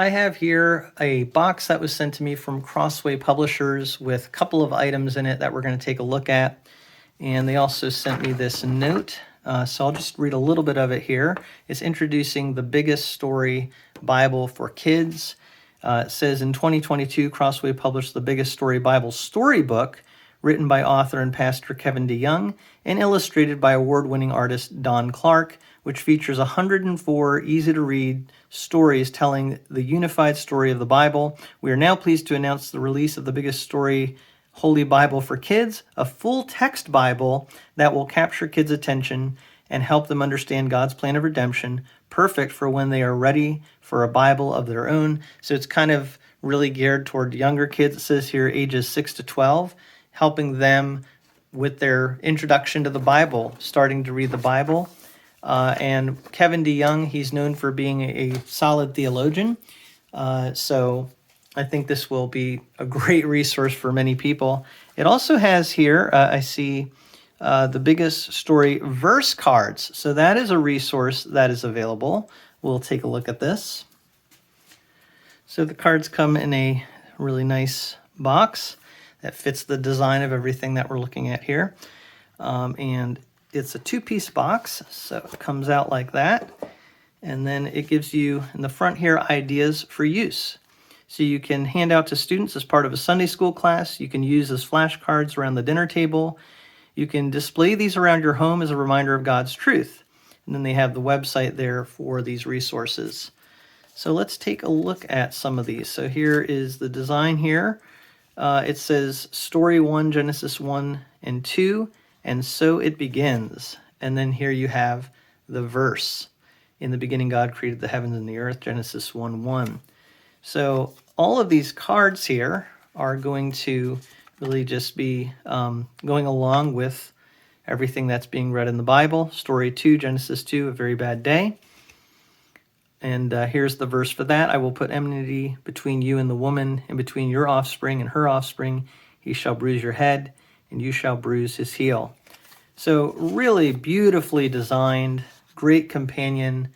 I have here a box that was sent to me from Crossway Publishers with a couple of items in it that we're going to take a look at. And they also sent me this note. So I'll just read a little bit of it here. It's introducing the Biggest Story Bible for Kids. It says in 2022, Crossway published the Biggest Story Bible storybook, written by author and pastor Kevin DeYoung and illustrated by award-winning artist Don Clark, which features 104 easy-to-read stories telling the unified story of the Bible. We are now pleased to announce the release of the Biggest Story Holy Bible for Kids, a full-text Bible that will capture kids' attention and help them understand God's plan of redemption, perfect for when they are ready for a Bible of their own. So it's kind of really geared toward younger kids. It says here ages 6 to 12, helping them with their introduction to the Bible, starting to read the Bible. And Kevin DeYoung, he's known for being a solid theologian. So I think this will be a great resource for many people. It also has here, I see the Biggest Story verse cards. So that is a resource that is available. We'll take a look at this. So the cards come in a really nice box that fits the design of everything that we're looking at here. And it's a two-piece box, so it comes out like that. And then it gives you, in the front here, ideas for use. So you can hand out to students as part of a Sunday school class. You can use as flashcards around the dinner table. You can display these around your home as a reminder of God's truth. And then they have the website there for these resources. So let's take a look at some of these. So here is the design here. It says Story 1, Genesis 1 and 2, and so it begins. And then here you have the verse. In the beginning, God created the heavens and the earth, Genesis 1:1. So all of these cards here are going to really just be going along with everything that's being read in the Bible. Story 2, Genesis 2, a very bad day. And here's the verse for that. I will put enmity between you and the woman, and between your offspring and her offspring. He shall bruise your head, and you shall bruise his heel. So really beautifully designed, great companion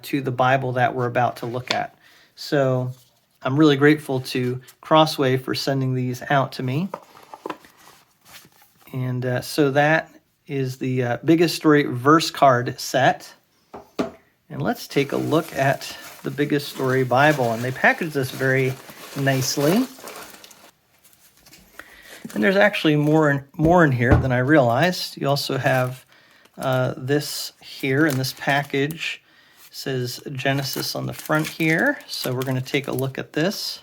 to the Bible that we're about to look at. So I'm really grateful to Crossway for sending these out to me. And so that is the Biggest Story verse card set. And let's take a look at the Biggest Story Bible. And they package this very nicely. And there's actually more in here than I realized. You also have this here in this package. It says Genesis on the front here. So we're going to take a look at this.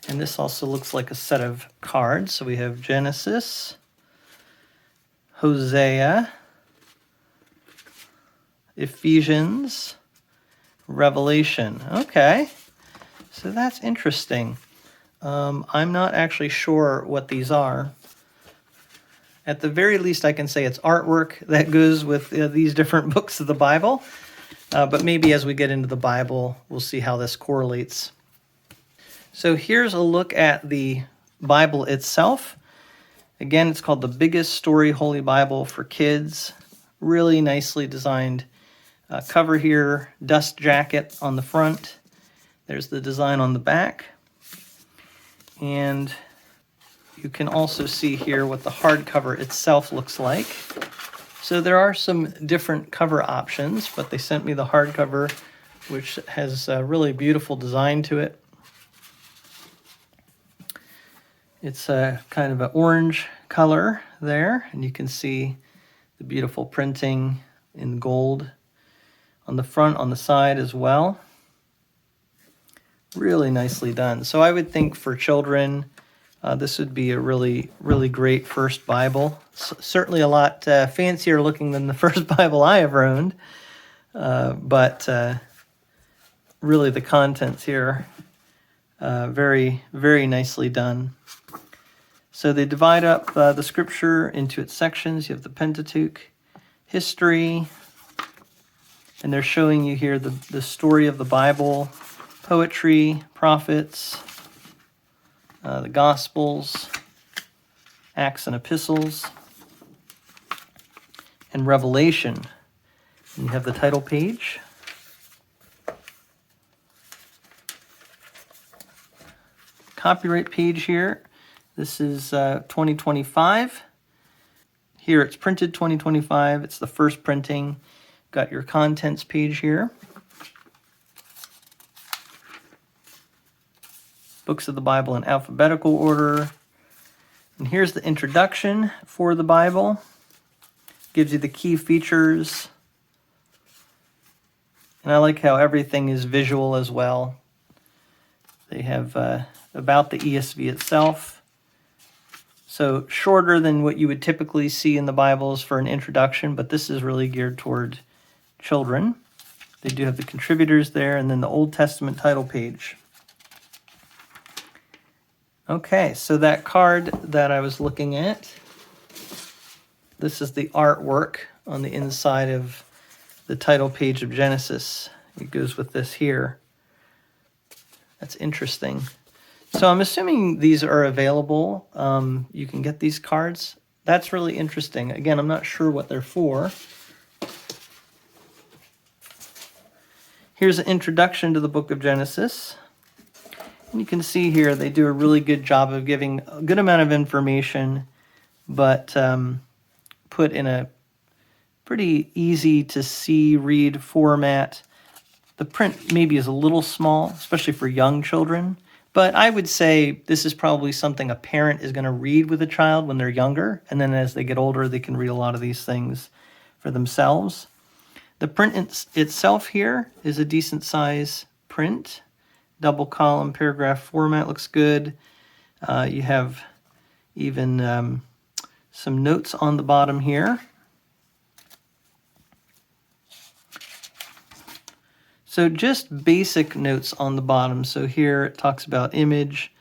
And this also looks like a set of cards. So we have Genesis, Hosea, Ephesians, Revelation. Okay, so that's interesting. I'm not actually sure what these are. At the very least, I can say it's artwork that goes with these different books of the Bible. But maybe as we get into the Bible, we'll see how this correlates. So here's a look at the Bible itself. Again, it's called the Biggest Story Holy Bible for Kids. Really nicely designed cover here, dust jacket on the front. There's the design on the back. And you can also see here what the hardcover itself looks like. So there are some different cover options, but they sent me the hardcover, which has a really beautiful design to it. It's a kind of an orange color there, and you can see the beautiful printing in gold on the front, on the side as well. Really nicely done. So I would think for children, this would be a really, really great first Bible. Certainly a lot fancier looking than the first Bible I ever owned. But really the contents here, very, very nicely done. So they divide up the scripture into its sections. You have the Pentateuch, history, and they're showing you here the story of the Bible, poetry, prophets, the Gospels, Acts and Epistles, and Revelation. And you have the title page. copyright page here. This is 2025. Here it's printed 2025. It's the first printing. Got your contents page here. Books of the Bible in alphabetical order. And here's the introduction for the Bible. Gives you the key features. And I like how everything is visual as well. They have about the ESV itself. So shorter than what you would typically see in the Bibles for an introduction, but this is really geared toward children. They do have the contributors there, and then the Old Testament title page. Okay, so that card that I was looking at, this is the artwork on the inside of the title page of Genesis. It goes with this here. That's interesting. So I'm assuming these are available. You can get these cards. That's really interesting. Again, I'm not sure what they're for. Here's an introduction to the book of Genesis. And you can see here they do a really good job of giving a good amount of information, but put in a pretty easy to see, read format. The print maybe is a little small, especially for young children. But I would say this is probably something a parent is going to read with a child when they're younger. And then as they get older, they can read a lot of these things for themselves. The print itself here is a decent size print. Double column paragraph format looks good. You have even some notes on the bottom here. So just basic notes on the bottom. So here it talks about image.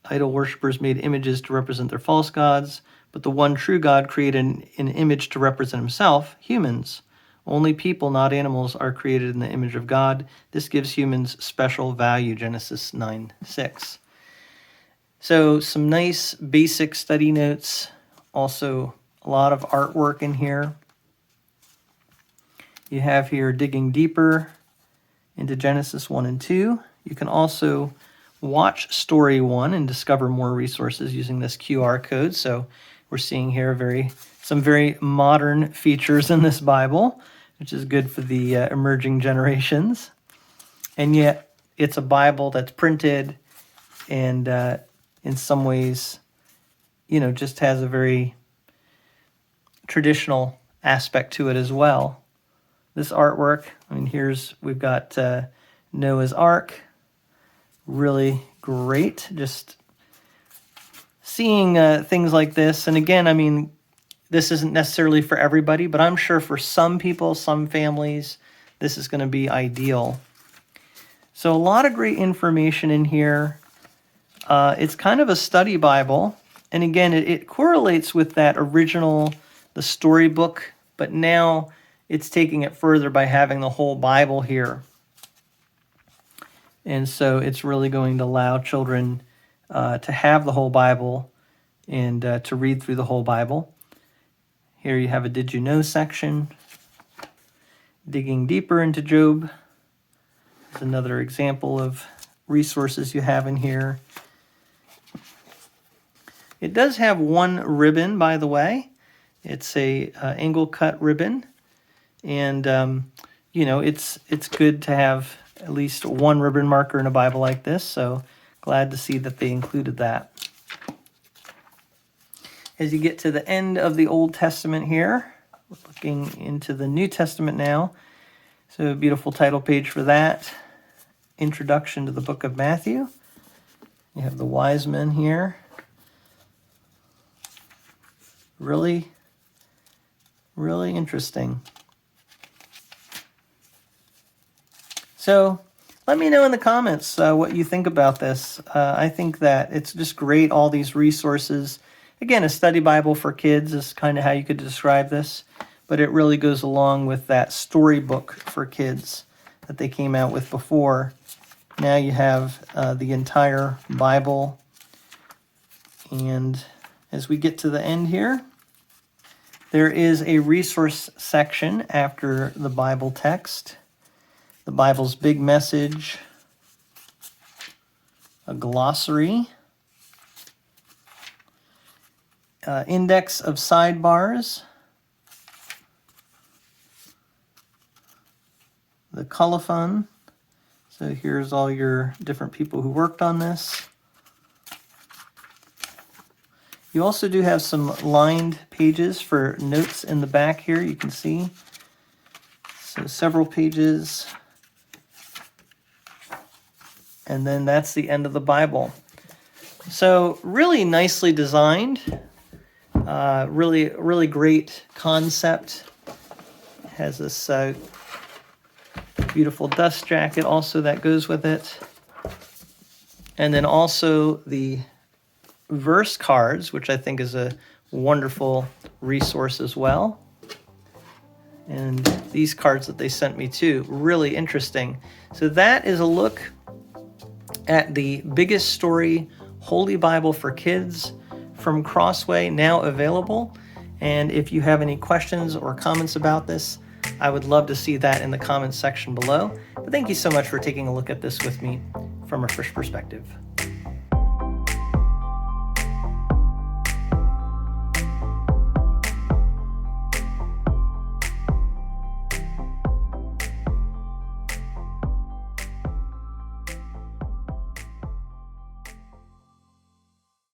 Idol worshippers made images to represent their false gods, but the one true God created an image to represent himself, humans. Only people, not animals, are created in the image of God. This gives humans special value, Genesis 9:6. So some nice basic study notes. Also a lot of artwork in here. You have here digging deeper into Genesis 1 and 2. You can also watch Story 1 and discover more resources using this QR code. So we're seeing here some very modern features in this Bible, which is good for the emerging generations. And yet it's a Bible that's printed and in some ways, just has a very traditional aspect to it as well. This artwork, we've got Noah's Ark. Really great. Just seeing things like this. And again, this isn't necessarily for everybody, but I'm sure for some people, some families, this is going to be ideal. So a lot of great information in here. It's kind of a study Bible. And again, it correlates with that original, the storybook, but now it's taking it further by having the whole Bible here. And so it's really going to allow children to have the whole Bible and to read through the whole Bible. Here you have a Did You Know section. Digging deeper into Job. There's another example of resources you have in here. It does have one ribbon, by the way. It's a angle cut ribbon. And, it's good to have at least one ribbon marker in a Bible like this. So glad to see that they included that. As you get to the end of the Old Testament here, we're looking into the New Testament now. So a beautiful title page for that. Introduction to the book of Matthew. You have the wise men here. Really, really interesting. So let me know in the comments what you think about this. I think that it's just great, all these resources. Again, a study Bible for kids is kind of how you could describe this, but it really goes along with that storybook for kids that they came out with before. Now you have the entire Bible. And as we get to the end here, there is a resource section after the Bible text. The Bible's big message, a glossary, index of sidebars, the colophon. So here's all your different people who worked on this. You also do have some lined pages for notes in the back here, you can see. So several pages. And then that's the end of the Bible. So really nicely designed. Really great concept. It has this beautiful dust jacket also that goes with it. And then also the verse cards, which I think is a wonderful resource as well. And these cards that they sent me too, really interesting. So that is a look at the Biggest Story Holy Bible for Kids from Crossway, now available. And if you have any questions or comments about this, I would love to see that in the comments section below. But thank you so much for taking a look at this with me from a fresh perspective.